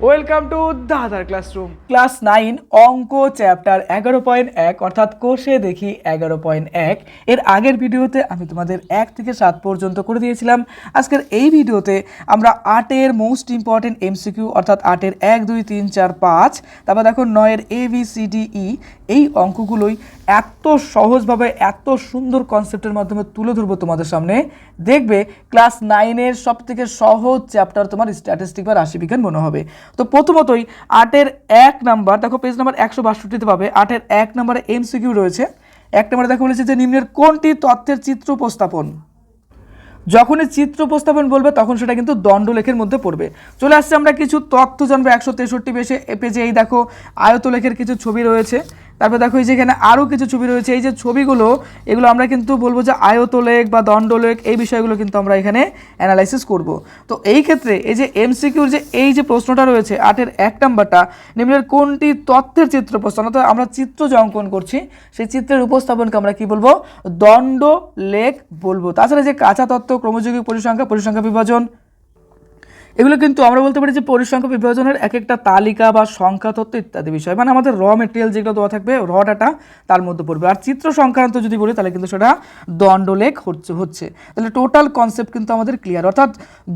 Welcome to দাদার classroom. Class 9 অঙ্ক chapter 11.1 অর্থাৎ কোষে দেখি 11.1 এর আগের ভিডিওতে আমি তোমাদের 1 থেকে 7 পর্যন্ত করে দিয়েছিলাম। আজকের এই ভিডিওতে আমরা 8-এর মোস্ট ইম্পর্টেন্ট এমসিকিউ অর্থাৎ 8-এর 1 2 3 4 5 তারপর দেখো 9-এর ABCDE এই অঙ্কগুলোই এত সহজভাবে এত সুন্দর কনসেপ্টের মাধ্যমে তুলে ধরবো তোমাদের সামনে। দেখবে ক্লাস 9-এর সবথেকে সহজ চ্যাপ্টার তোমার স্ট্যাটিস্টিক বা রাশিবিজ্ঞান মনে হবে। তো প্রথমতই 8-এর 1 নাম্বার দেখো পেজ নাম্বার 162-তে পাবে। 8-এর 1 নম্বরে এমসিকিউ রয়েছে। 1 নম্বরে দেখো বলেছে যে নিম্নের কোনটি তথ্যের চিত্র উপস্থাপন। যখনই চিত্র উপস্থাপন বলবে তখন সেটা কিন্তু দণ্ডলেখের মধ্যে পড়বে। চলে আসছে আমরা কিছু তথ্য জানবো 163 পেজে। এই দেখো আয়তলেখের কিছু ছবি রয়েছে। তারপর দেখো এই যে এখানে আরও কিছু ছবি রয়েছে। এই যে ছবিগুলো এগুলো আমরা কিন্তু বলবো যে আয়তলেখ বা দণ্ডলেখ এই বিষয়গুলো কিন্তু আমরা এখানে অ্যানালাইসিস করব। তো এই ক্ষেত্রে এই যে এমসিকিউর যে এই যে প্রশ্নটা রয়েছে 8-এর 1 নাম্বারটা নিম্নের কোনটি তথ্যের চিত্র উপস্থাপন, অর্থাৎ আমরা চিত্র যে অঙ্কন করছি সেই চিত্রের উপস্থাপনকে আমরা কি বলবো, দণ্ডলেখ বলবো। তাছাড়া যে কাঁচা তত্ত্ব, ক্রমযৌগিক পরিসংখ্যা বিভাজন এগুলো কিন্তু আমরা বলতে পারি যে পরিসংখ্যা বিভাজনের এক একটা তালিকা বা সংখ্যা তত্ত্ব ইত্যাদি বিষয়, মানে আমাদের র মেটেরিয়াল যেগুলো দেওয়া থাকবে র ডাটা তার মধ্যে পড়বে। আর চিত্র সংক্রান্ত যদি বলি তাহলে কিন্তু সেটা দণ্ডলেখ হচ্ছে। তাহলে টোটাল কনসেপ্ট কিন্তু আমাদের ক্লিয়ার। অর্থাৎ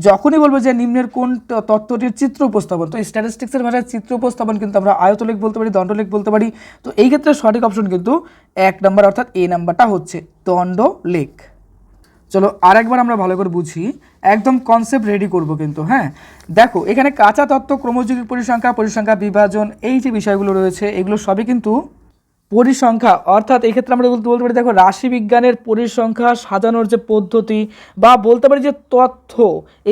যখনই বলবো যে নিম্নের কোন তত্ত্বটির চিত্র উপস্থাপন, তো স্ট্যাটিস্টিক্সের ভাষায় চিত্র উপস্থাপন কিন্তু আমরা আয়তলেখ বলতে পারি, দণ্ডলেখ বলতে পারি। তো এই ক্ষেত্রে সঠিক অপশন কিন্তু 1 নাম্বার অর্থাৎ এ নাম্বারটা হচ্ছে দণ্ডলেখ। চলো আরেকবার আমরা ভালো করে বুঝি, একদম কনসেপ্ট রেডি করব কিন্তু। হ্যাঁ দেখো এখানে কাঁচা তত্ত্ব, ক্রমযৌগিক পরিসংখ্যা বিভাজন এই যে বিষয়গুলো রয়েছে এগুলো সবই কিন্তু পরিসংখ্যা, অর্থাৎ এই ক্ষেত্রে আমরা বলতে পারি দেখো রাশিবিজ্ঞানের পরিসংখ্যা সাজানোর যে পদ্ধতি বা বলতে পারি যে তথ্য,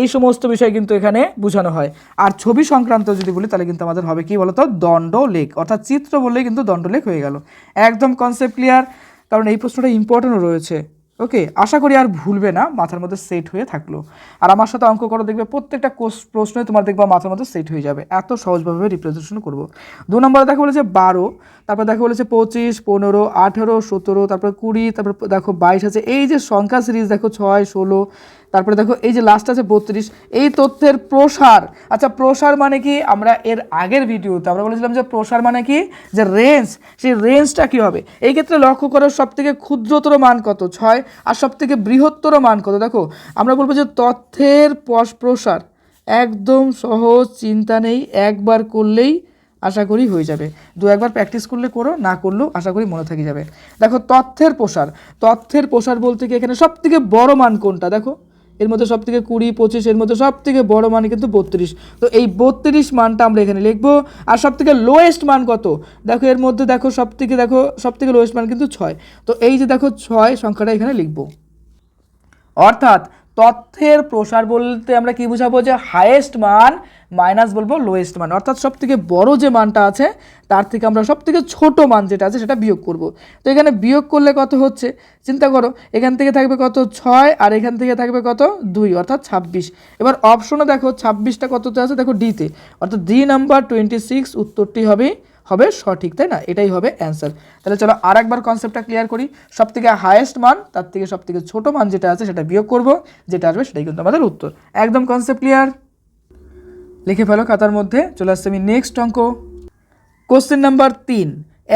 এই সমস্ত বিষয় কিন্তু এখানে বোঝানো হয়। আর ছবি সংক্রান্ত যদি বলি তাহলে কিন্তু আমাদের হবে কি বলতো, দণ্ডলেখ, অর্থাৎ চিত্র বললেই কিন্তু দণ্ডলেখ হয়ে গেল। একদম কনসেপ্ট ক্লিয়ার, কারণ এই প্রশ্নটা ইম্পর্টেন্টও রয়েছে। ওকে, আশা করি আর ভুলবে না, মাথার মধ্যে সেট হয়ে থাকলো। আর আমার সাথে অঙ্ক করো, দেখবে প্রত্যেকটা প্রশ্নই তোমার দেখবা মাথার মধ্যে সেট হয়ে যাবে, এত সহজভাবে রিপ্রেজেন্টেশন করবো। 2 নম্বরে দেখো বলেছে 12, তারপর দেখো বলেছে 25, 15, 18, 17, তারপর 20, তারপর দেখো 22 আছে। এই যে সংখ্যা সিরিজ দেখো 6, 16, তারপরে দেখো এই যে লাস্ট আছে 32। এই তথ্যের প্রসার, আচ্ছা প্রসার মানে কি, আমরা এর আগের ভিডিওতে আমরা বলেছিলাম যে প্রসার মানে কি, যে রেঞ্জ, সেই রেঞ্জটা কি হবে। এই ক্ষেত্রে লক্ষ্য করো সব থেকে ক্ষুদ্রতর মান কত 6, আর সব থেকে বৃহত্তর মান কত। দেখো আমরা বলবো যে তথ্যের প্রসার একদম সহজ, চিন্তা নেই, একবার করলেই আশা করি হয়ে যাবে। 2-1বার প্র্যাকটিস করলে করো, না করলেও আশা করি মনে থেকে যাবে। দেখো তথ্যের প্রসার বলতে কি এখানে সব থেকে বড় মান কোনটা, দেখো এর মধ্যে সব থেকে 20, 25, এর মধ্যে সব থেকে বড় মান কিন্তু 32। তো এই 32 মানটা আমরা এখানে লিখবো। আর সব থেকে লোয়েস্ট মান কত, দেখো এর মধ্যে দেখো সব থেকে লোয়েস্ট মান কিন্তু 6। তো এই যে দেখো 6 সংখ্যাটা এখানে লিখবো। অর্থাৎ তথ্যের প্রসার বলতে আমরা কি বুঝাবো, যে হাইয়েস্ট মান মাইনাস বলবো লোয়েস্ট মান, অর্থাৎ সব থেকে বড় যে মানটা আছে তার থেকে আমরা সব থেকে ছোট মান যেটা আছে সেটা বিয়োগ করব। তো এখানে বিয়োগ করলে কত হচ্ছে চিন্তা করো, এখান থেকে থাকবে কত 6, আর এখান থেকে থাকবে কত 2, অর্থাৎ 26। এবার অপশনে দেখো 26টা কততে আছে, দেখো ডিতে, অর্থাৎ ডি নাম্বার 26 উত্তরটি হবে সঠিক, তাই না? এটাই হবে অ্যান্সার। তাহলে চলো আর একবার কনসেপ্টটা ক্লিয়ার করি। সব থেকে হাইয়েস্ট মান তার থেকে সব থেকে ছোটো মান যেটা আছে সেটা বিয়োগ করব, যেটা আসবে সেটাই কিন্তু আমাদের উত্তর। একদম কনসেপ্ট ক্লিয়ার, লিখে ফেলো খাতার মধ্যে। চলে আসছে আমি নেক্সট অঙ্ক, কোশ্চেন নাম্বার 3,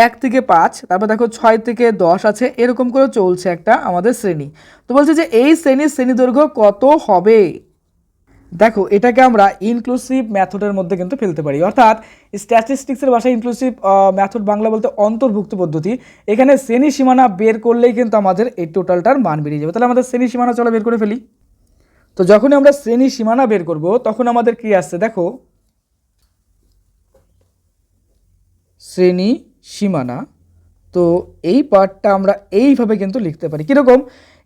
1 থেকে 5, তারপর দেখো 6 থেকে 10 আছে, এরকম করে চলছে একটা আমাদের শ্রেণী। তো বলছে যে এই শ্রেণী দৈর্ঘ্য কত হবে। দেখো এটাকে আমরা ইনক্লুসিভ মেথডের মধ্যে কিন্তু ফেলতে পারি, অর্থাৎ স্ট্যাটিস্টিক্সের ভাষায় ইনক্লুসিভ মেথড, বাংলা বলতে অন্তর্ভুক্ত পদ্ধতি। এখানে শ্রেণী সীমানা বের করলেই কিন্তু আমাদের এই টোটালটার মান বেরিয়ে যাবে। তাহলে আমাদের শ্রেণী সীমানা চলো বের করে ফেলি। তো যখনই আমরা শ্রেণী সীমানা বের করব তখন আমাদের কি আসছে, দেখো শ্রেণী সীমানা। তো এই পার্টটা আমরা এইভাবে কিন্তু লিখতে পারি, কীরকম,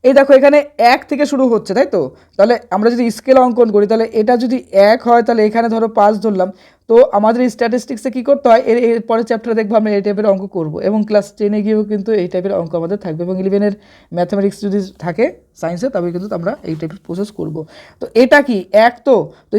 এই দেখো এখানে 1 থেকে শুরু হচ্ছে, তাই তো? তাহলে আমরা যদি স্কেল অঙ্কন করি তাহলে এটা যদি 1 হয় তাহলে এখানে ধরো 5 ধরলাম। তো আমাদের স্ট্যাটিস্টিক্সে কী করতে হয়, এর পরের চ্যাপ্টারে দেখবো আমরা এই টাইপের অঙ্ক করব, এবং ক্লাস 10-এ গিয়েও কিন্তু এই টাইপের অঙ্ক আমাদের থাকবে, এবং 11-এর ম্যাথামেটিক্স যদি থাকে সায়েন্সে তবে কিন্তু আমরা এই টাইপের প্রসেস করব। তো এটা কি 1, তো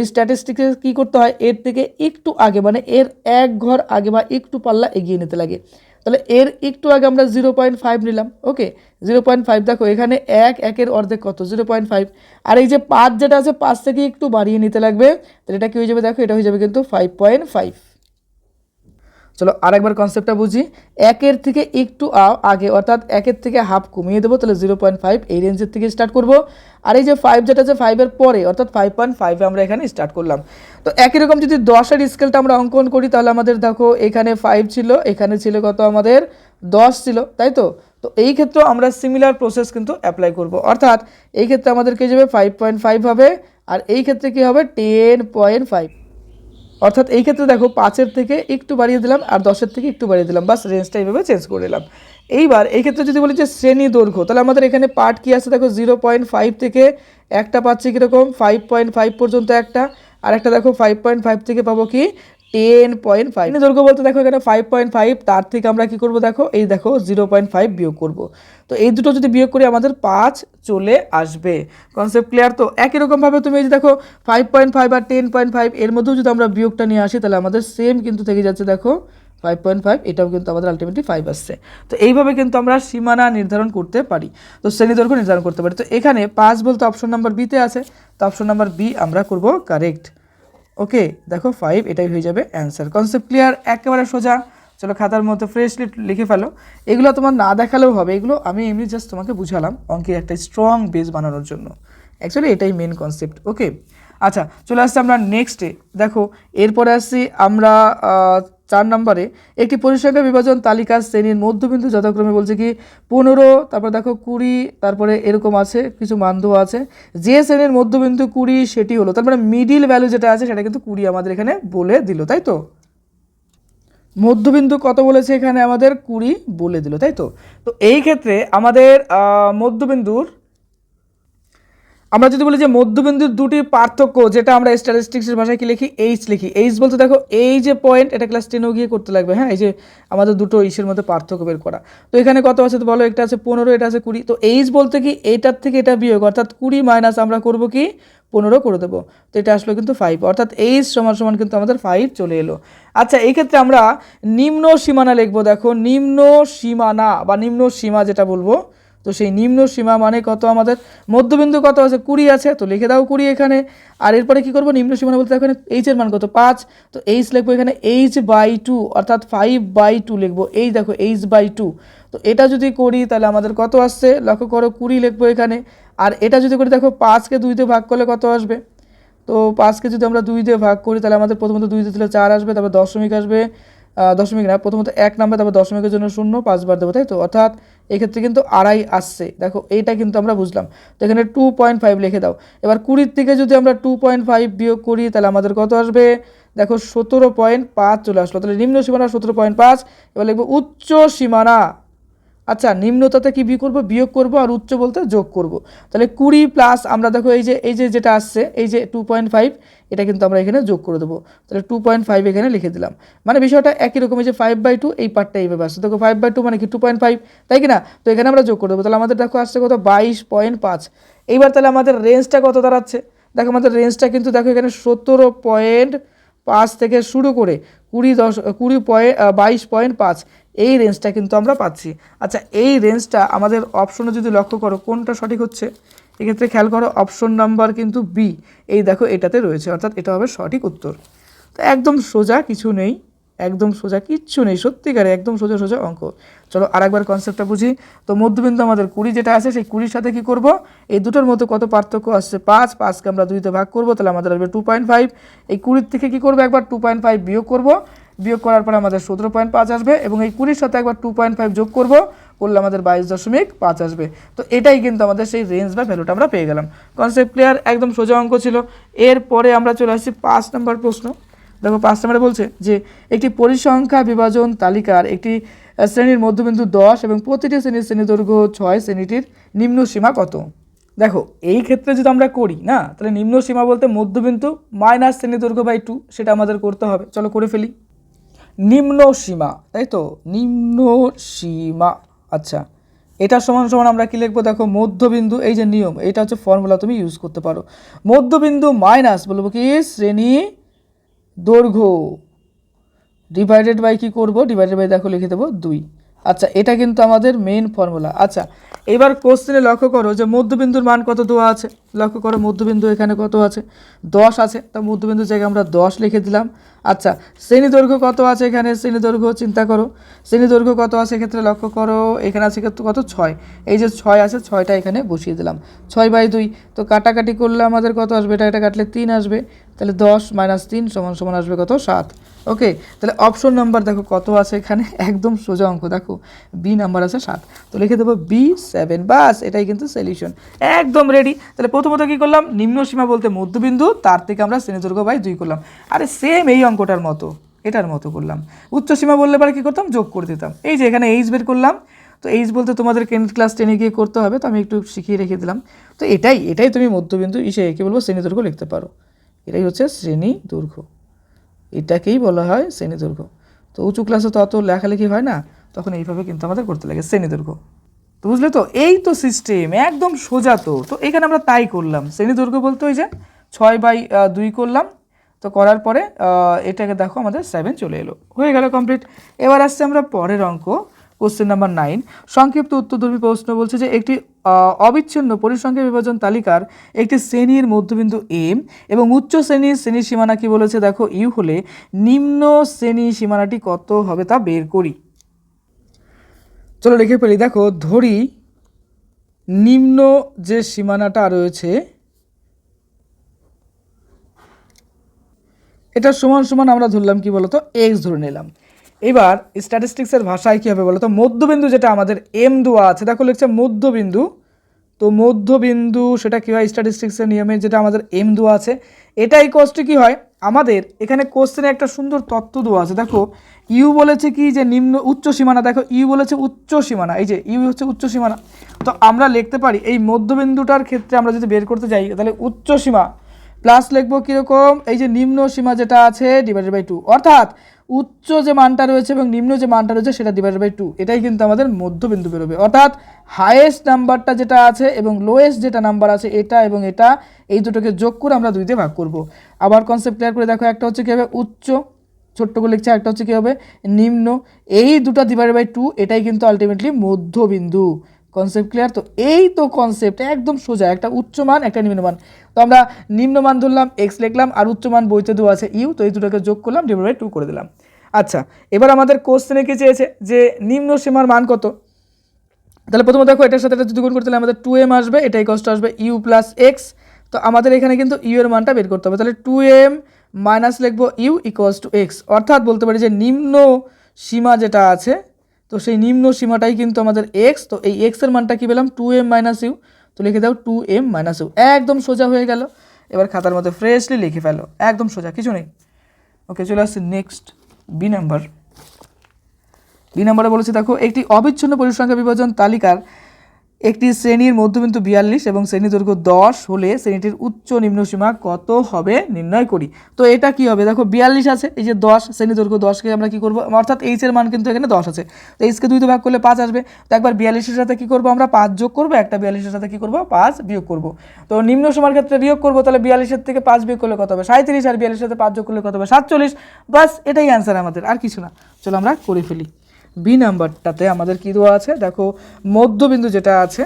স্ট্যাটিস্টিক্সে কী করতে হয়, এর থেকে একটু আগে, মানে এর 1 ঘর আগে বা একটু পাল্লা এগিয়ে নিতে লাগে। তাহলে এর একটু আগে আমরা 0.5 নিলাম। ওকে, 0.5 দেখো এখানে 1 অর্ধেক কত 0.5, আর এই যে 5 যেটা আছে 5 থেকে একটু বাড়িয়ে নিতে লাগবে, তাহলে এটা কি হয়ে যাবে দেখো, এটা হয়ে যাবে কিন্তু 5.5। চলো আরেকবার কনসেপ্টটা বুঝি। 1 থেকে একটু আগে অর্থাৎ 1 থেকে হাফ কমিয়ে দেবো, তাহলে 0.5 এই রেঞ্জের থেকে স্টার্ট করব। আর এই যে 5 যেটা আছে 5-এর পরে অর্থাৎ 5.5 আমরা এখানে স্টার্ট করলাম। তো একই রকম যদি 10-এর স্কেলটা আমরা অঙ্কন করি, তাহলে আমাদের দেখো এখানে 5 ছিল, এখানে ছিল কত আমাদের 10 ছিল, তাই তো। তো এই ক্ষেত্রে আমরা সিমিলার প্রসেস কিন্তু অ্যাপ্লাই করব, অর্থাৎ এই ক্ষেত্রে আমাদের কি যাবে 5.5 হবে, আর এই ক্ষেত্রে কি হবে 10.5। অর্থাৎ এই ক্ষেত্রে দেখো 5-এর থেকে একটু বাড়িয়ে দিলাম আর 10-এর থেকে একটু বাড়িয়ে দিলাম, বাস রেঞ্জটা এইভাবে চেঞ্জ করে দিলাম। এইবার এই ক্ষেত্রে যদি বলি যে শ্রেণী দৈর্ঘ্য, তাহলে আমাদের এখানে পার্ট কি আছে দেখো 0.5 থেকে একটা পাচ্ছি কীরকম 5.5 পর্যন্ত একটা, আর একটা দেখো 5.5 থেকে পাবো কি 10.5। দৈর্ঘ্য বলতে দেখো এখানে 5.5, তার থেকে আমরা কি করব দেখো, এই দেখো 0.5 বিয়োগ করব। তো এই দুটো যদি বিয়োগ করি আমাদের 5 চলে আসবে। কনসেপ্ট ক্লিয়ার তো? একই রকমভাবে তুমি এই যে দেখো 5.5 আর 10.5 এর মধ্যেও যদি আমরা বিয়োগটা নিয়ে আসি, তাহলে আমাদের সেম কিন্তু থেকে যাচ্ছে দেখো 5.5, এটাও কিন্তু আমাদের আলটিমেটলি 5 আসছে। তো এইভাবে কিন্তু আমরা সীমানা নির্ধারণ করতে পারি, তো শ্রেণী দৈর্ঘ্য নির্ধারণ করতে পারি। তো এখানে 5 বলতে অপশন নাম্বার বিতে আছে, তো অপশন নাম্বার বি আমরা করব কারেক্ট। ওকে, দেখো 5 এটাই হয়ে যাবে অ্যান্সার। Concept clear? একেবারে সোজা। চলো খাতার মধ্যে ফ্রেশলি লিখে ফেলো। এগুলো তোমার না দেখালেও হবে, এগুলো আমি এমনি জাস্ট তোমাকে বুঝালাম অঙ্কের একটা স্ট্রং বেস বানানোর জন্য। অ্যাকচুয়ালি এটাই মেন কনসেপ্ট। ওকে, আচ্ছা চলে আসছি আমরা নেক্সটে। দেখো এরপরে আসছি আমরা 4 নম্বরে, একটি পরিসংখ্যা বিভাজন তালিকার শ্রেণীর মধ্যবিন্দু যথাক্রমে বলছে কি 15, তারপর দেখো 20, তারপরে এরকম আছে কিছু মান দেওয়া আছে। যে শ্রেণীর মধ্যবিন্দু 20 সেটি হলো, তারপরে মিডিল ভ্যালু যেটা আছে সেটা কিন্তু 20 আমাদের এখানে বলে দিল, তাই তো। মধ্যবিন্দু কত বলেছে এখানে আমাদের 20 বলে দিল, তাই তো। তো এই ক্ষেত্রে আমাদের মধ্যবিন্দুর, আমরা যদি বলি যে মধ্যবিন্দুর দুটি পার্থক্য, যেটা আমরা স্ট্যাটিস্টিক্সের ভাষায় কি লিখি, এইচ লিখি। এইচ বলতে দেখো এই যে পয়েন্ট, এটা ক্লাস 10-এও গিয়ে করতে লাগবে। হ্যাঁ, এই যে আমাদের দুটো ইসের মধ্যে পার্থক্য বের করা। তো এখানে কত আছে তো বলো, একটা আছে 15, এটা আছে 20। তো এইচ বলতে কি এইটার থেকে এটা বিয়োগ, অর্থাৎ 20 মাইনাস আমরা করব কি 15 করে দেবো। তো এটা আসলো কিন্তু 5, অর্থাৎ এইচ সমান সমান কিন্তু আমাদের 5 চলে এলো। আচ্ছা এই ক্ষেত্রে আমরা নিম্ন সীমানা লিখবো। দেখো নিম্ন সীমানা বা নিম্ন সীমা যেটা বলবো, তো সেই নিম্ন সীমা মানে কত, আমাদের মধ্যবিন্দু কত আছে 20 আছে, তো লিখে দাও 20 এখানে। আর এরপরে কি করবো, নিম্ন সীমানা বলতে এখানে এইচ এর মান কত 5, তো এইচ লিখবো এখানে h/2, অর্থাৎ 5/2 লিখবো। এই দেখো h/2। তো এটা যদি করি তাহলে আমাদের কত আসছে লক্ষ্য করো, 20 লিখবো এখানে। আর এটা যদি করি দেখো 5কে 2 দিয়ে ভাগ করলে কত আসবে, তো 5কে যদি আমরা 2 দিয়ে ভাগ করি তাহলে আমাদের প্রথমত 2 দিয়ে দিলে 4 আসবে, তারপর দশমিক আসবে, দশমিক না প্রথমত 1 নাম্বার, তারপর দশমিকের জন্য 0, 5 বার দেবো, তাই তো। অর্থাৎ এক্ষেত্রে কিন্তু 2.5 আসছে। দেখো এইটা কিন্তু আমরা বুঝলাম। তো এখানে 2.5 লিখে দাও। এবার 20 থেকে যদি আমরা 2.5 বিয়োগ করি তাহলে আমাদের কত আসবে, দেখো 17.5 চলে আসলো। তাহলে নিম্ন সীমানা 17.5। এবার লিখবো উচ্চ সীমানা। আচ্ছা নিম্নতাতে কি বিয়োগ করব, আর উচ্চ বলতে যোগ করব। তাহলে 20 প্লাস আমরা দেখো এই যে যেটা আসছে এই যে 2.5, এটা কিন্তু আমরা এখানে যোগ করে দেবো। তাহলে 2.5 এখানে লিখে দিলাম। মানে বিষয়টা একই রকম, এই যে 5/2 এই পার্টটা এইভাবে আসছে। দেখো 5/2 মানে কি 2.5, তাই কি না। তো এখানে আমরা যোগ করে দেবো। তাহলে আমাদের দেখো আসছে কত 22.5। এইবার তাহলে আমাদের রেঞ্জটা কত দাঁড়াচ্ছে, দেখো আমাদের রেঞ্জটা কিন্তু দেখো এখানে 17.5 থেকে শুরু করে 22.5 এই রেঞ্জটা কিন্তু আমরা পাচ্ছি। আচ্ছা এই রেঞ্জটা আমাদের অপশনে যদি লক্ষ্য করো কোনটা সঠিক হচ্ছে, এক্ষেত্রে খেয়াল করো অপশন নাম্বার কিন্তু বি, এই দেখো এটাতে রয়েছে, অর্থাৎ এটা হবে সঠিক উত্তর। তো একদম সোজা, কিছু নেই, একদম সোজা, কিচ্ছু নেই, সত্যিকারে একদম সোজা সোজা অঙ্ক। চলো আরেকবার কনসেপ্টটা বুঝি। তো মধ্যবিন্দু আমাদের 20 যেটা আছে, সেই 20-র সাথে কি করব, এই দুটোর মধ্যে কত পার্থক্য আসছে 5, 5কে আমরা 2 তে ভাগ করব, তাহলে আমাদের আসবে 2.5। এই 20 থেকে কি করব, একবার 2.5 বিয়োগ করব, বিয়োগ করার পর আমাদের 17.5 আসবে, এবং এই 20-র সাথে একবার 2.5 যোগ করব, করলে আমাদের 22.5 আসবে। তো এটাই কিন্তু আমাদের সেই রেঞ্জ বা ভ্যালুটা আমরা পেয়ে গেলাম। Concept clear? একদম সোজা অঙ্ক ছিল। এরপরে আমরা চলে আসছি 5 নম্বর প্রশ্ন। দেখো 5 নম্বরে বলছে যে একটি পরিসংখ্যা বিভাজন তালিকার একটি শ্রেণীর মধ্যবিন্দু 10 এবং প্রতিটি শ্রেণীর দৈর্ঘ্য 6, শ্রেণীটির নিম্ন সীমা কত। দেখো এই ক্ষেত্রে যদি আমরা করি না, তাহলে নিম্ন সীমা বলতে মধ্যবিন্দু মাইনাস শ্রেণী দৈর্ঘ্য বাই 2, সেটা আমাদের করতে হবে। চলো করে ফেলি। নিম্ন সীমা, তাই তো, নিম্ন সীমা। আচ্ছা এটা সমান সমান আমরা কি লিখবো, দেখো মধ্যবিন্দু, এই যে নিয়ম, এটা হচ্ছে ফর্মুলা, তুমি ইউজ করতে পারো। মধ্যবিন্দু মাইনাস বলবো কি শ্রেণী দৈর্ঘ্য, ডিভাইডেড বাই কী করবো, ডিভাইডেড বাই দেখো লিখে দেবো 2। আচ্ছা, এটা কিন্তু আমাদের মেইন ফর্মুলা। আচ্ছা, এবার কোশ্চেনে লক্ষ্য করো যে মধ্যবিন্দুর মান কত দেওয়া আছে। লক্ষ্য করো মধ্যবিন্দু এখানে কত আছে, 10 আছে। তা মধ্যবিন্দুর জায়গায় আমরা 10 লিখে দিলাম। আচ্ছা, শ্রেণী দৈর্ঘ্য কত আছে এখানে, শ্রেণী দৈর্ঘ্য চিন্তা করো, শ্রেণী দৈর্ঘ্য কত আছে এক্ষেত্রে লক্ষ্য করো, এখানে আছে কত 6। এই যে 6 আছে, 6টা এখানে বসিয়ে দিলাম। 6/2। তো কাটাকাটি করলে আমাদের কত আসবে, এটা কাটলে 3 আসবে। তাহলে 10 - 3 = আসবে কত, 7। ওকে, তাহলে অপশন নাম্বার দেখো কত আছে এখানে, একদম সোজা অঙ্ক, দেখো বি নাম্বার আছে 7। তো লিখে দেবো B7। বাস, এটাই কিন্তু সলিউশন, একদম রেডি। তাহলে প্রথমত কী করলাম, নিম্ন সীমা বলতে মধ্যবিন্দু, তার থেকে আমরা শ্রেণীদৈর্ঘ্য বাই 2 করলাম। আরে সেম এই অঙ্কটার মতো, এটার মতো করলাম। উচ্চ সীমা বললে পরে কী করতাম, যোগ করে দিতাম। এই যে এখানে এইচ বের করলাম, তো এইচ বলতে তোমাদের ক্লাস 10-এ গিয়ে করতে হবে, তো আমি একটু শিখিয়ে রেখে দিলাম। তো এটাই তুমি মধ্যবিন্দু কী বলবো, শ্রেণীদৈর্ঘ্য লিখতে পারো। এটাই হচ্ছে শ্রেণী দৈর্ঘ্য, এটাকেই বলা হয় শ্রেণী দৈর্ঘ্য। তো উঁচু ক্লাসে তো অত লেখালেখি হয় না, তখন এইভাবে কিন্তু আমাদের করতে লাগে শ্রেণী দৈর্ঘ্য। তো বুঝলে তো, এই তো সিস্টেম, একদম সোজা। তো এখানে আমরা তাই করলাম, শ্রেণী দৈর্ঘ্য বলতে ওই যে 6/2 করলাম। তো করার পরে এটাকে দেখো আমাদের 7 চলে এলো, হয়ে গেল কমপ্লিট। এবার আসছে আমরা পরের অঙ্ক, কোশ্চেন নাম্বার 9। সংক্ষিপ্ত উত্তরধর্মী প্রশ্ন বলছে যে একটি অবিচ্ছিন্ন পরিসংখ্যা বিভাজন তালিকার একটি শ্রেণীর মধ্যবিন্দু এম এবং উচ্চ শ্রেণীর সীমানা কি বলেছে, দেখো ইউ হলে নিম্ন শ্রেণী সীমানাটি কত হবে তা বের করি। চলো লিখে ফেলি। দেখো ধরি নিম্ন যে সীমানাটা রয়েছে এটা সমান আমরা ধরলাম কি বলতো, এক্স ধরে নিলাম। এবার স্ট্যাটিস্টিক্সের ভাষায় কী হবে বলতো, মধ্যবিন্দু যেটা আমাদের এম দেওয়া আছে, দেখো লিখছে মধ্যবিন্দু। তো মধ্যবিন্দু সেটা কী হয়, স্ট্যাটিস্টিক্সের নিয়মে যেটা আমাদের এম দেওয়া আছে, এটা ইকুয়ালস টু কী হয়, আমাদের এখানে কোশ্চেনে একটা সুন্দর তত্ত্ব দেওয়া আছে। দেখো ইউ বলেছে কি যে উচ্চ সীমানা, দেখো ইউ বলেছে উচ্চ সীমানা, এই যে ইউ হচ্ছে উচ্চ সীমানা। তো আমরা লিখতে পারি এই মধ্যবিন্দুটার ক্ষেত্রে আমরা যদি বের করতে যাই, তাহলে উচ্চ সীমা প্লাস লিখবো কীরকম, এই যে নিম্ন সীমা যেটা আছে ডিভাইডেড বাই 2, অর্থাৎ উচ্চ যে মানটা রয়েছে এবং নিম্ন যে মানটা রয়েছে সেটা ডিভাইডেড বাই 2, এটাই কিন্তু আমাদের মধ্যবিন্দু বেরোবে। অর্থাৎ হায়েস্ট নাম্বারটা যেটা আছে এবং লোয়েস্ট যেটা নাম্বার আছে এটা এবং এটা, এই দুটোকে যোগ করে আমরা 2 দিয়ে ভাগ করব। আবার কনসেপ্ট ক্লিয়ার করে দেখো, একটা হচ্ছে কী হবে উচ্চ, ছোট্ট করে লিখছে, একটা হচ্ছে কী হবে নিম্ন, এই দুটো ডিভাইডেড বাই 2, এটাই কিন্তু আলটিমেটলি মধ্যবিন্দু। Concept clear? তো এই তো কনসেপ্ট, একদম সোজা, একটা উচ্চ মান একটা নিম্নমান। তো আমরা নিম্নমান ধরলাম এক্স লিখলাম, আর উচ্চমান বইতে দেওয়া আছে ইউ, তো এই দুটোকে যোগ করলাম, ডিভাইড বাই 2 করে দিলাম। আচ্ছা, এবার আমাদের কোশ্চেনে কি চেয়েছে যে নিম্ন সীমার মান কত। তাহলে প্রথমে দেখো এটার সাথে এটা যদি গুণ করতে হলে আমাদের 2m আসবে, এটাই কষ্ট আসবে ইউ প্লাস এক্স। তো আমাদের এখানে কিন্তু ইউ এর মানটা বের করতে হবে, তাহলে 2m মাইনাস লিখবো ইউ ইকুয়ালস টু এক্স। অর্থাৎ বলতে পারি যে নিম্ন সীমা যেটা আছে, তো সেই নিম্ন সীমাটাই কিন্তু আমাদের এক্স। তো এই এক্সের মানটা কী পেলাম, 2m মাইনাস ইউ। তো লিখে দাও 2m মাইনাস ইউ, একদম সোজা হয়ে গেল। এবার খাতার মধ্যে ফ্রেশলি লিখে ফেলো, একদম সোজা, কিছু নেই। ওকে, চলে আসছে নেক্সট বি নাম্বার। বি নাম্বারে বলেছে দেখো একটি অবিচ্ছিন্ন পরিসংখ্যা বিভাজন তালিকার একটি শ্রেণীর মধ্যবিন্দু 42 এবং শ্রেণী দৈর্ঘ্য 10 হলে শ্রেণীটির উচ্চ নিম্ন সীমা কত হবে নির্ণয় করি। তো এটা কি হবে, দেখো 42 আছে, এই যে 10, শ্রেণী দৈর্ঘ্য 10কে আমরা কি করব, অর্থাৎ এইচ এর মান কিন্তু এখানে 10 আছে, তো এইচকে 2 দিয়ে ভাগ করলে 5 আসবে। তো একবার 42-এর সাথে কি করব আমরা 5 যোগ করব, একটা 42-এর সাথে কি করব 5 বিয়োগ করব। তো নিম্ন সীমার ক্ষেত্রে বিয়োগ করব, তাহলে 42-এর থেকে 5 বিয়োগ করলে কত হবে 37, আর 42-এর সাথে 5 যোগ করলে কত হবে 47। বাস, এটাই অ্যান্সার আমাদের, আর কিছু না। চলো আমরা করে ফেলি। বি নাম্বারটাতে আমাদের কি দেওয়া আছে, দেখো মধ্যবিন্দু যেটা আছে,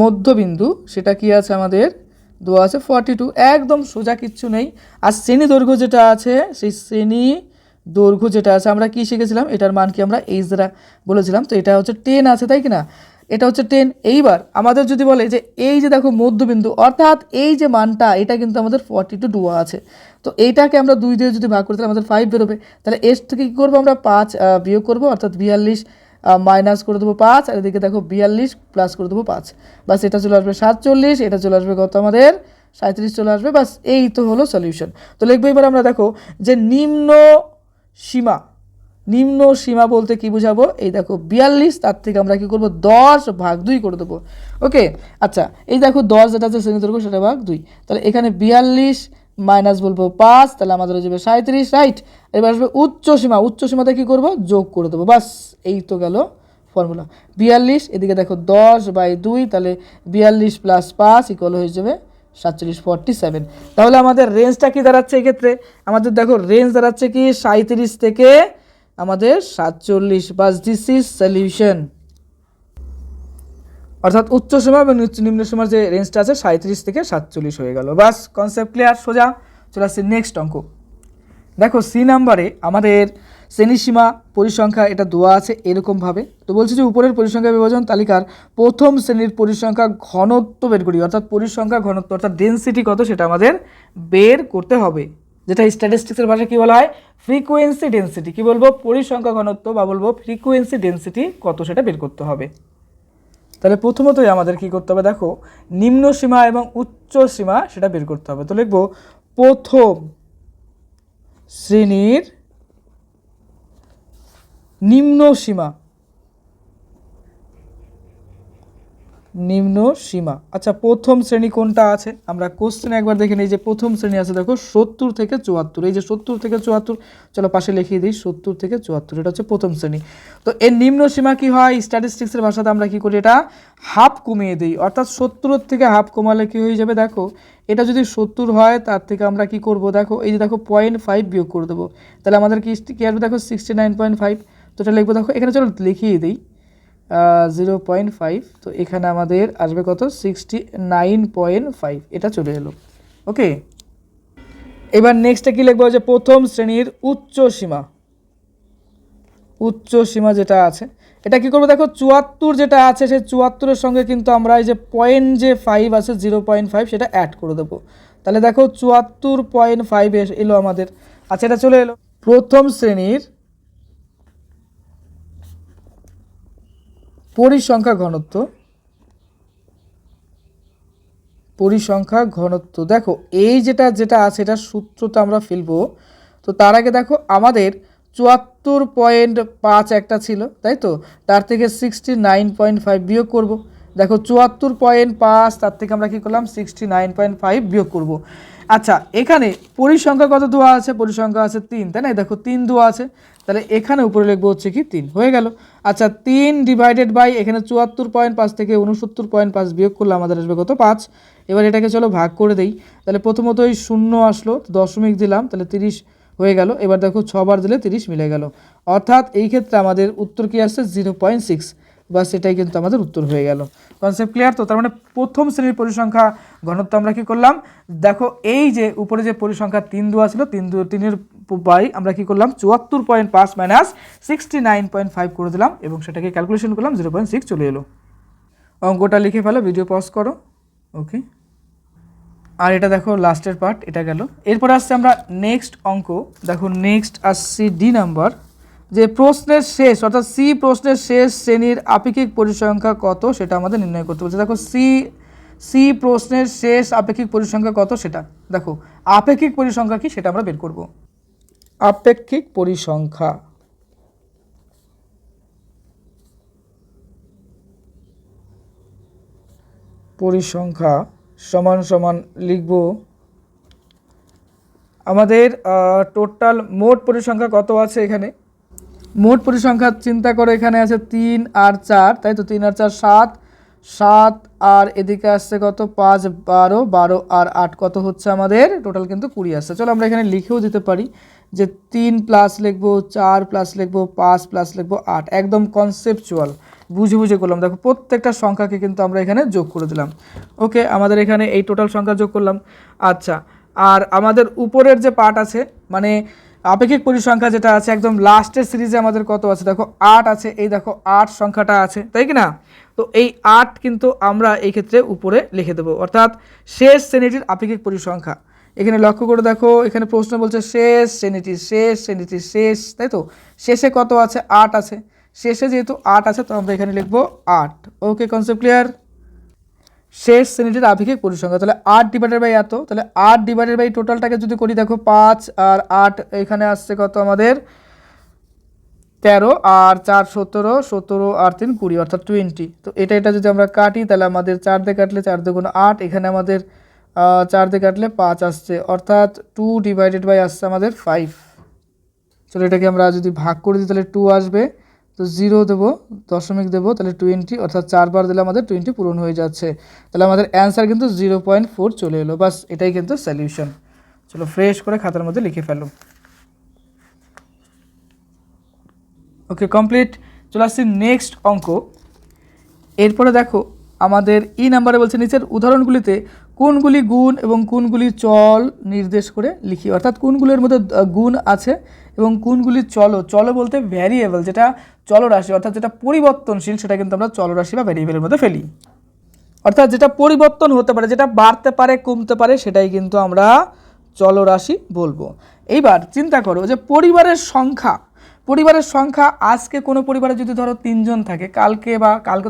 মধ্যবিন্দু সেটা কি আছে আমাদের দেওয়া আছে 42, একদম সোজা, কিচ্ছু নেই। আর শ্রেণী দৈর্ঘ্য যেটা আছে, সেই শ্রেণী দৈর্ঘ্য যেটা আছে আমরা কি শিখেছিলাম, এটার মান কি আমরা এইচ দ্বারা বলেছিলাম, তো এটা হচ্ছে 10 আছে, তাই কি না, এটা হচ্ছে 10। এইবার আমাদের যদি বলে যে এই যে দেখো মধ্যবিন্দু, অর্থাৎ এই যে মানটা এটা কিন্তু আমাদের 42 দেওয়া আছে, তো এইটাকে আমরা 2 দিয়ে যদি ভাগ করতে আমাদের 5 বেরোবে। তাহলে এর থেকে কী করবো আমরা 5 বিয়োগ করবো, অর্থাৎ 42 মাইনাস করে দেবো 5, আর এদিকে দেখো 42 প্লাস করে দেবো 5। বাস, এটা চলে আসবে 47, এটা চলে আসবে কত আমাদের 37 চলে আসবে। বাস, এই তো হলো সলিউশন। তো লিখবো এবার আমরা দেখো যে নিম্ন সীমা, নিম্ন সীমা বলতে কি বুঝাবো, এই দেখো 42, তার থেকে আমরা কি করব 10/2 করে দেবো। ওকে, আচ্ছা, এই দেখো 10 যেটা আছে শ্রেণী দৈর্ঘ্য সেটা ভাগ 2, তাহলে এখানে 42 মাইনাস বলবো 5, তাহলে আমাদের হয়ে যাবে 37, রাইট। এবার আসবে উচ্চ সীমা, উচ্চ সীমাতে কী করবো যোগ করে দেবো। বাস, এই তো গেল ফর্মুলা। 42, এদিকে দেখো 10/2, তাহলে 42 প্লাস 5 ইকুয়াল হয়ে যাবে 47 47। তাহলে আমাদের রেঞ্জটা কি দাঁড়াচ্ছে এক্ষেত্রে? আমাদের দেখো রেঞ্জ দাঁড়াচ্ছে কি 37 থেকে আমাদের 47, বাস দিস ইজ সলিউশন। অর্থাৎ উচ্চ সীমা এবং নিম্ন সীমার যে রেঞ্জটা আছে 37 থেকে 47 হয়ে গেল। বাস কনসেপ্ট ক্লিয়ার, সোজা। চলে আসছে নেক্সট অঙ্ক। দেখো সি নাম্বারে আমাদের শ্রেণীসীমা পরিসংখ্যা এটা দেওয়া আছে এরকমভাবে। তো বলছে যে উপরের পরিসংখ্যা বিভাজন তালিকার প্রথম শ্রেণীর পরিসংখ্যা ঘনত্ব বের করি, অর্থাৎ পরিসংখ্যা ঘনত্ব অর্থাৎ ডেনসিটি কত সেটা আমাদের বের করতে হবে, যেটা স্ট্যাটিস্টিক্সের ভাষায় কী বলা হয়, ফ্রিকোয়েন্সি ডেনসিটি। কী বলবো? পরিসংখ্যা ঘনত্ব বা বলবো ফ্রিকোয়েন্সি ডেনসিটি কত সেটা বের করতে হবে। তাহলে প্রথমতই আমাদের কি করতে হবে, দেখো নিম্ন সীমা এবং উচ্চ সীমা সেটা বের করতে হবে। তো লিখবো প্রথম শ্রেণীর নিম্ন সীমা, নিম্ন সীমা। আচ্ছা প্রথম শ্রেণী কোনটা আছে আমরা কোশ্চেনে একবার দেখে নিই। যে প্রথম শ্রেণী আছে দেখো 70 থেকে 74, এই যে 70 থেকে 74, চলো পাশে লিখিয়ে দিই 70 থেকে 74, এটা হচ্ছে প্রথম শ্রেণী। তো এর নিম্ন সীমা কি হয়, স্ট্যাটিস্টিক্সের ভাষাতে আমরা কি করি, এটা হাফ কমিয়ে দিই, অর্থাৎ 70 থেকে হাফ কমালে কি হয়ে যাবে, দেখো এটা যদি 70 হয় তার থেকে আমরা কি করব, দেখো এই যে দেখো 0.5 বিয়োগ করে দেবো, তাহলে আমাদের কি আসবে, দেখো 69.5। তো এটা লিখবো, দেখো এখানে চলো লিখিয়ে দিই 0.5, তো এখানে আমাদের আসবে কত 69.5, এটা চলে এলো। ওকে, এবার নেক্সটে কি লিখবো, যে প্রথম শ্রেণীর উচ্চ সীমা, উচ্চ সীমা যেটা আছে এটা কি করবো, দেখো 74 যেটা আছে সেই 74-এর সঙ্গে কিন্তু আমরা এই যে পয়েন্ট যে 5 আছে 0.5 সেটা অ্যাড করে দেবো, তাহলে দেখো 74.5 এলো আমাদের। আচ্ছা এটা চলে এলো। প্রথম শ্রেণীর পরিসংখ্যা ঘনত্ব, পরিসংখ্যা ঘনত্ব, দেখো এই যেটা যেটা আছে এটা সূত্রটা আমরা ফেলবো। তো তার আগে দেখো আমাদের 74.5 একটা ছিল, তাই তো, তার থেকে 69.5 বিয়োগ করব। দেখো 74.5 তার থেকে আমরা কি করলাম 69.5 বিয়োগ করব। আচ্ছা এখানে পরিসংখ্যা কত দেওয়া আছে, পরিসংখ্যা আছে 3, তাই না, দেখো 3 দেওয়া আছে, তাহলে এখানে উপরে লিখবো হচ্ছে কি 3 হয়ে গেল। আচ্ছা 3 ডিভাইডেড বাই এখানে 74.5 থেকে 69.5 বিয়োগ করলে আমাদের আসবে কত 5। এবার এটাকে চলো ভাগ করে দেই, তাহলে প্রথমতই 0 আসলো, দশমিক দিলাম, তাহলে 30 হয়ে গেল। এবার দেখো 6 বার দিলে 30 মিলে গেল, অর্থাৎ এই ক্ষেত্রে আমাদের উত্তর কি আসছে 0.6, বা সেটাই কিন্তু আমাদের উত্তর হয়ে গেল। কনসেপ্ট ক্লিয়ার তো? তার মানে প্রথম শ্রেণীর পরিসংখ্যা ঘনত্ব আমরা কি করলাম, দেখো এই যে উপরে যে পরিসংখ্যা 3 দেওয়া ছিল 3-এর বাই আমরা কি করলাম 74.5 মাইনাস 69.5 করে দিলাম এবং সেটাকে ক্যালকুলেশন করলাম 0.6 চলে এলো। অঙ্কটা লিখে ফেলো, ভিডিও পজ করো। ওকে, আর এটা দেখো লাস্টের পার্ট, এটা গেল। এরপর আসছে আমরা নেক্সট অঙ্ক। দেখো নেক্সট আসছি ডি নাম্বার, যে প্রশ্নের শেষ অর্থাৎ সি প্রশ্নের শেষ শ্রেণীর আপেক্ষিক পরিসংখ্যা কত সেটা আমাদের নির্ণয় করতে বলছে। দেখো সি প্রশ্নের শেষ আপেক্ষিক পরিসংখ্যা কত সেটা, দেখো আপেক্ষিক পরিসংখ্যা কি সেটা আমরা বের করব। আপেক্ষিক পরিসংখ্যা, পরিসংখ্যা সমান সমান লিখব আমাদের টোটাল মোট পরিসংখ্যা কত আছে এখানে, মোট পরিসংখ্যা চিন্তা করো এখানে আছে 3 আর 4, তাই তো 3 আর 4 7, 7 আর এদিকে আসছে কত 5 12, 12 আর 8 কত হচ্ছে আমাদের টোটাল কিন্তু 20 আসছে। চলো আমরা এখানে লিখেও দিতে পারি যে 3 প্লাস লিখবো, 4 প্লাস লিখবো, 5 প্লাস লিখবো, 8, একদম কনসেপচুয়াল বুঝে বুঝে করলাম। দেখো প্রত্যেকটা সংখ্যাকে কিন্তু আমরা এখানে যোগ করে দিলাম। ওকে, আমাদের এখানে এই টোটাল সংখ্যা যোগ করলাম। আচ্ছা, আর আমাদের উপরের যে পার্ট আছে মানে আপেক্ষিক পরিসংখ্যা যেটা আছে একদম লাস্টের সিরিজে আমাদের কত আছে, দেখো 8 আছে, এই দেখো 8 সংখ্যাটা আছে, তাই কি না। তো এই 8 কিন্তু আমরা এই ক্ষেত্রে উপরে লিখে দেবো, অর্থাৎ শেষ শ্রেণীটির আপেক্ষিক পরিসংখ্যা। এখানে লক্ষ্য করে দেখো এখানে প্রশ্ন বলছে শেষ শ্রেণীটি, শেষ শ্রেণীটি শেষ, তাই তো, শেষে কত আছে 8 আছে, শেষে যেহেতু 8 আছে তো আমরা এখানে লিখবো 8। ওকে, কনসেপ্ট ক্লিয়ার। শেষ শ্রেণীটির আপেক্ষিক পরিসংখ্যা, তাহলে 8 ডিভাইডেড বাই এত, তাহলে 8 ডিভাইডেড বাই টোটালটাকে যদি করি দেখো 5 আর 8 এখানে আসছে কত আমাদের 13, আর 4 17, 17 আর 3 20, অর্থাৎ 20। তো এটা যদি আমরা কাটি তাহলে আমাদের 4 দিয়ে কাটলে 4 দুগুণ 8, এখানে আমাদের 4 দিয়ে কাটলে 5 আসছে, অর্থাৎ 2 ডিভাইডেড বাই আসছে আমাদের 5। চলো এটাকে আমরা যদি ভাগ করে দিই তাহলে 2 আসবে, তো 0 দেবো, দশমিক দেবো, তাহলে 20, অর্থাৎ 4 বার দিলে আমাদের 20 পূরণ হয়ে যাচ্ছে। তাহলে আমাদের অ্যান্সার কিন্তু 0.4 চলে এলো। বাস এটাই কিন্তু সলিউশন। চলো ফ্রেশ করে খাতার মধ্যে লিখে ফেলো। ওকে, কমপ্লিট। চলে আসছি নেক্সট অঙ্ক। এরপরে দেখো আমাদের নাম্বারে বলছে নিচের উদাহরণগুলিতে কোনগুলি গুণ এবং কোনগুলি চল নির্দেশ করে লিখি, অর্থাৎ কোনগুলির মধ্যে গুণ আছে এবং কোনগুলি চল বলতে ভ্যারিয়েবল, যেটা চলরাশি অর্থাৎ যেটা পরিবর্তনশীল, সেটা কিন্তু আমরা চলরাশি বা ভ্যারিয়েবলের মধ্যে ফেলি। অর্থাৎ যেটা পরিবর্তন হতে পারে, যেটা বাড়তে পারে কমতে পারে, সেটাই কিন্তু আমরা চলরাশি বলবো। এইবার চিন্তা করো যে পরিবারের সংখ্যা আজকে কোনো পরিবারে যদি ধরো 3 জন থাকে, কালকে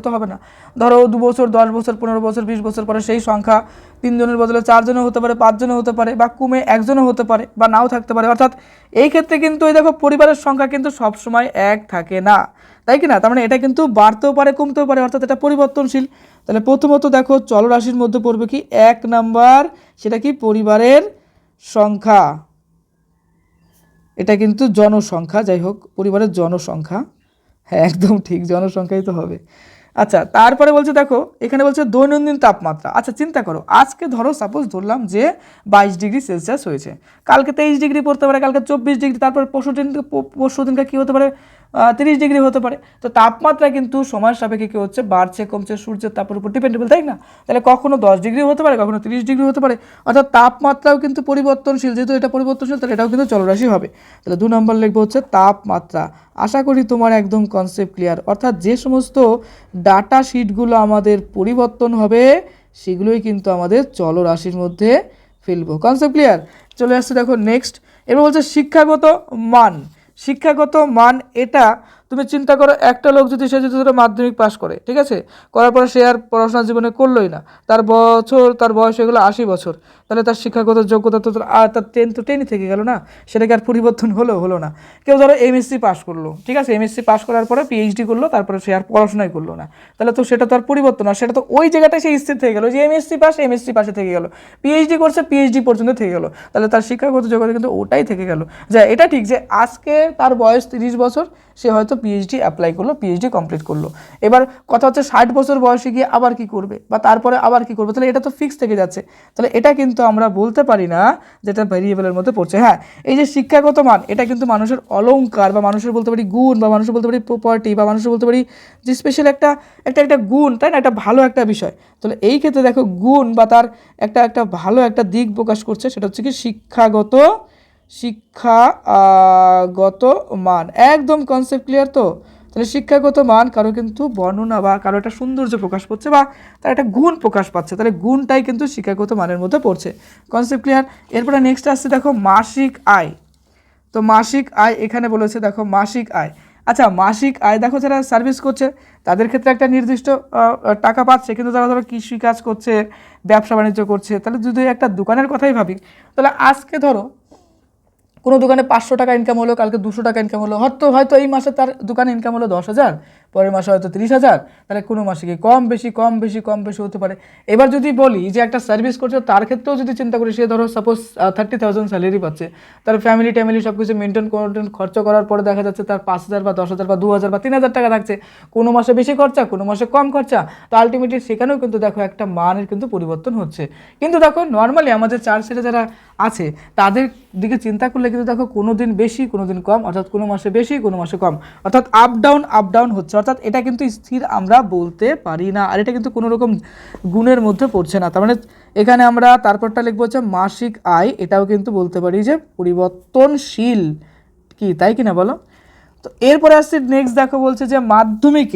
তো হবে না, ধরো 2 বছর 10 বছর 15 বছর 20 বছর পরে সেই সংখ্যা 3 জনের বদলে 4 জনও হতে পারে, 5 জনও হতে পারে, বা কমে 1 জনও হতে পারে, বা নাও থাকতে পারে। অর্থাৎ এই ক্ষেত্রে কিন্তু এই দেখো পরিবারের সংখ্যা কিন্তু সবসময় এক থাকে না, তাই কি না? তার মানে এটা কিন্তু বাড়তেও পারে কমতেও পারে, অর্থাৎ এটা পরিবর্তনশীল। তাহলে প্রথমত দেখো চলরাশির মধ্যে পড়বে কি 1 নাম্বার, সেটা কি পরিবারের সংখ্যা, এটা কিন্তু জনসংখ্যা, যাই হোক পরিবারের জনসংখ্যা, হ্যাঁ একদম ঠিক, জনসংখ্যাই তো হবে। আচ্ছা, তারপরে বলছে দেখো এখানে বলছে দৈনন্দিন তাপমাত্রা। আচ্ছা চিন্তা করো, আজকে ধরো সাপোজ ধরলাম যে 22 ডিগ্রি সেলসিয়াস হয়েছে, কালকে 23 ডিগ্রি পড়তে পারে, কালকে 24 ডিগ্রি, তারপরে পরশু দিনকে কী হতে পারে, 30 ডিগ্রি হতে পারে। তো তাপমাত্রা কিন্তু সময়ের সাপেক্ষে কী হচ্ছে, বাড়ছে কমছে, সূর্যের তাপের উপর ডিপেন্ডেবল, তাই না? তাহলে কখনো 10 ডিগ্রি হতে পারে, কখনো 30 ডিগ্রি হতে পারে, অর্থাৎ তাপমাত্রাও কিন্তু পরিবর্তনশীল। যেহেতু এটা পরিবর্তনশীল, তাহলে এটাও কিন্তু চলরাশি হবে। তাহলে 2 নম্বর লিখবো হচ্ছে তাপমাত্রা। আশা করি তোমার একদম কনসেপ্ট ক্লিয়ার। অর্থাৎ যে সমস্ত ডাটা শিটগুলো আমাদের পরিবর্তন হবে, সেগুলোই কিন্তু আমাদের চলরাশির মধ্যে ফেলবো। Concept clear? চলে আসছে দেখো নেক্সট। এবার বলছে শিক্ষাগত মান এটা তুমি চিন্তা করো, একটা লোক যদি সে যদি মাধ্যমিক পাশ করে, ঠিক আছে, করার পরে সে আর পড়াশোনা জীবনে করলোই না, তার বয়স হয়ে গেলো 80 বছর, তাহলে তার শিক্ষাগত যোগ্যতা তো আর তার 10 তো 10ই থেকে গেল না, সেটাকে আর পরিবর্তন হলো না। কেউ ধরো এমএসসি পাস করলো, ঠিক আছে, এমএসসি পাস করার পরে পিএইচডি করলো, তারপরে সে আর পড়াশোনাই করলো না, তাহলে তো সেটা তো আর পরিবর্তন, আর সেটা তো ওই জায়গাটায় সে স্থির থেকে গেলো, যে এমএসসি পাশে থেকে গেল, পিএইচডি করছে পিএইচডি পর্যন্ত থেকে গেল, তাহলে তার শিক্ষাগত যোগ্যতা কিন্তু ওটাই থেকে গেল। যা এটা ঠিক যে আজকে তার বয়স 30 বছর, সে হয়তো পিএইচডি অ্যাপ্লাই করলো, পিএইচডি কমপ্লিট করলো। এবার কথা হচ্ছে 60 বছর বয়সে গিয়ে আবার কি করবে, বা তারপরে আবার কি করবে, তাহলে এটা তো ফিক্স থেকে যাচ্ছে। তাহলে এটা কিন্তু আমরা বলতে পারি না যেটা ভ্যারিয়েবলের মধ্যে পড়ছে। হ্যাঁ, এই যে শিক্ষাগত মান, এটা কিন্তু মানুষের অলংকার, বা মানুষের বলতে পারি গুণ, বা মানুষের বলতে পারি প্রপার্টি, বা মানুষের বলতে পারি যে স্পেশাল একটা গুণ, তাই না, একটা ভালো একটা বিষয়। তাহলে এই ক্ষেত্রে দেখো গুণ বা তার একটা ভালো একটা দিক প্রকাশ করছে, সেটা হচ্ছে কি শিক্ষাগত মান। একদম কনসেপ্ট ক্লিয়ার তো? তাহলে শিক্ষাগত মান কারো কিন্তু বর্ণনা বা কারো একটা সৌন্দর্য প্রকাশ পাচ্ছে, বা তার একটা গুণ প্রকাশ পাচ্ছে, তাহলে গুণটাই কিন্তু শিক্ষাগত মানের মধ্যে পড়ছে। Concept clear? এরপরে নেক্সট আসছে দেখো মাসিক আয়। তো মাসিক আয় এখানে বলেছে দেখো মাসিক আয়। আচ্ছা মাসিক আয় দেখো, যারা সার্ভিস করছে তাদের ক্ষেত্রে একটা নির্দিষ্ট টাকা পাচ্ছে, কিন্তু যারা ধরো কৃষিকাজ করছে, ব্যবসা বাণিজ্য করছে, তাহলে যদি একটা দোকানের কথাই ভাবি, তাহলে আজকে ধরো কোনো দোকানে 500 টাকা ইনকাম হলো, কালকে 200 টাকা ইনকাম হলো, হয়তো এই মাসে তার দোকানে ইনকাম হলো 10,000, পরের মাসে হয়তো 30,000, তাহলে কোনো মাসে কি কম বেশি হতে পারে। এবার যদি বলি যে একটা সার্ভিস করছে, তার ক্ষেত্রেও যদি চিন্তা করি, সে ধরো সাপোজ 30,000 স্যালারি পাচ্ছে, তার ফ্যামিলি সব কিছু মেনটেন খরচ করার পরে দেখা যাচ্ছে তার 5,000 বা 10,000 বা 2,000 বা 3,000 টাকা থাকছে, কোনো মাসে বেশি খরচা, কোনো মাসে কম খরচা, তো আলটিমেটলি সেখানেও কিন্তু দেখো একটা মানের কিন্তু পরিবর্তন হচ্ছে। কিন্তু দেখো নর্মালি আমাদের চার সেটে যারা আছে তাদের দিকে চিন্তা করলে কিন্তু দেখো কোনো দিন বেশি কোনো দিন কম, অর্থাৎ কোনো মাসে বেশি কোনো মাসে কম, অর্থাৎ আপ ডাউন হচ্ছে, অর্থাৎ এটা কিন্তু স্থির আমরা বলতে পারি না, আর এটা কিন্তু কোনো রকম গুণের মধ্যে পড়ছে না। তার মানে এখানে আমরা তারপরটা লিখবো হচ্ছে মাসিক আয়, এটাও কিন্তু বলতে পারি যে পরিবর্তনশীল, কি তাই কিনা বলো? তো এরপরে আসছে নেক্সট দেখো বলছে যে মাধ্যমিক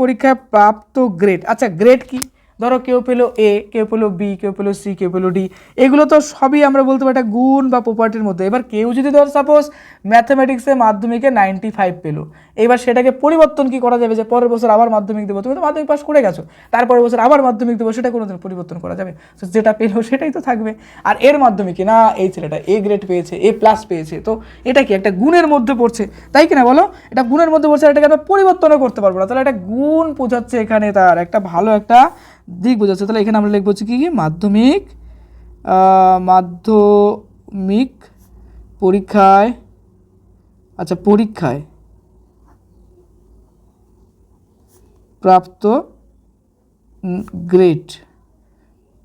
পরীক্ষায় প্রাপ্ত গ্রেড। আচ্ছা গ্রেড কি? ধরো কেউ পেলো এ, কেউ পেলো বি, কেউ পেলো সি, কেউ পেলো ডি, এগুলো তো সবই আমরা বলতে পারি একটা গুণ বা প্রপার্টির মধ্যে। এবার কেউ যদি ধর সাপোজ ম্যাথামেটিক্সে মাধ্যমিকে 95 পেলো, এবার সেটাকে পরিবর্তন কি করা যাবে, যে পরের বছর আবার মাধ্যমিক দেবো, তুমি তো মাধ্যমিক পাস করে গেছো, তারপরের বছর আবার মাধ্যমিক দেবো, সেটা কোনোদিন পরিবর্তন করা যাবে? যেটা পেলো সেটাই তো থাকবে। আর এর মাধ্যমে কি না, এই ছেলেটা এ গ্রেড পেয়েছে, এ প্লাস পেয়েছে, তো এটা কি একটা গুণের মধ্যে পড়ছে, তাই কিনা বলো? এটা গুণের মধ্যে পড়ছে, এটাকে আমরা পরিবর্তনও করতে পারবো না, তাহলে একটা গুণ বোঝাচ্ছে এখানে, তার একটা ভালো একটা দিক বোঝাচ্ছে। তাহলে এখানে আমরা লিখবো হচ্ছে কি মাধ্যমিক পরীক্ষায়, আচ্ছা পরীক্ষায় প্রাপ্ত গ্রেড,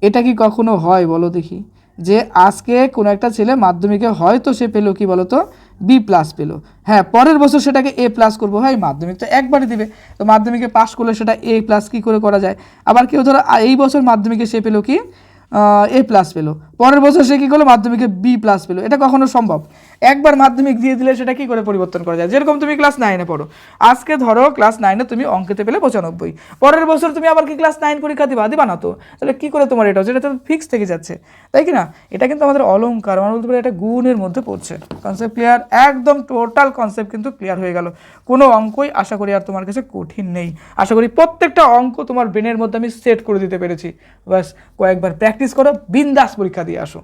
এটা কি কখনো হয় বলো দেখি? যে আজকে কোনো একটা ছেলে মাধ্যমিকে হয়তো সে পেলো কি বলো তো বি প্লাস পেলো, হ্যাঁ পরের বছর সেটাকে এ প্লাস করবো, ভাই মাধ্যমিক তো একবারই দিবে, তো মাধ্যমিকে পাস করলে সেটা এ প্লাস কী করে করা যায়? আবার কেউ ধরো এই বছর মাধ্যমিকে সে পেলো কি এ প্লাস পেলো, পরের বছর সে কী করলো মাধ্যমিকে বি প্লাস পেলো, এটা কখনো সম্ভব? একবার মাধ্যমিক দিয়ে দিলে সেটা কী করে পরিবর্তন করা যায়? যেরকম তুমি ক্লাস 9-এ পড়ো, আজকে ধরো ক্লাস 9-এ তুমি অঙ্কেতে পেলে 95, পরের বছর তুমি আবার কি ক্লাস 9 পরীক্ষা দিবা না তো, তাহলে কী করে তোমার এটা হচ্ছে? এটা তো ফিক্স থেকে যাচ্ছে, তাই কি না? এটা কিন্তু আমাদের অলংকার, আমরা বলতে পারি এটা গুণের মধ্যে পড়ছে। Concept clear? একদম টোটাল কনসেপ্ট কিন্তু ক্লিয়ার হয়ে গেল। কোনো অঙ্কই আশা করি আর তোমার কাছে কঠিন নেই, আশা করি প্রত্যেকটা অঙ্ক তোমার ব্রেনের মধ্যে আমি সেট করে দিতে পেরেছি। বাস কয়েকবার প্র্যাকটিস করো, বিন্দাস পরীক্ষা দিয়ে আসো।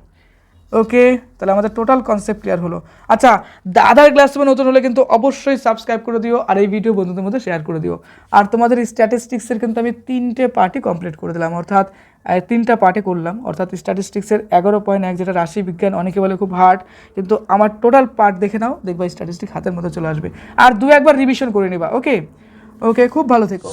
ওকে, তাহলে আমাদের টোটাল কনসেপ্ট ক্লিয়ার হলো। আচ্ছা, দাদার ক্লাসরুমে নতুন হলে কিন্তু অবশ্যই সাবস্ক্রাইব করে দিও, আর এই ভিডিও বন্ধুদের মধ্যে শেয়ার করে দিও। আর তোমাদের স্ট্যাটিস্টিক্সের কিন্তু আমি 3টে পার্টই কমপ্লিট করে দিলাম, অর্থাৎ 3টা পার্টে করলাম, অর্থাৎ স্ট্যাটিস্টিক্সের 11.1 যেটা রাশি বিজ্ঞান, অনেকে বলে খুব হার্ড, কিন্তু আমার টোটাল পার্ট দেখে নাও, দেখবা স্ট্যাটিস্টিক্স হাতের মধ্যে চলে আসবে। আর 2-1বার রিভিশন করে নিবা। ওকে ওকে, খুব ভালো থেকো।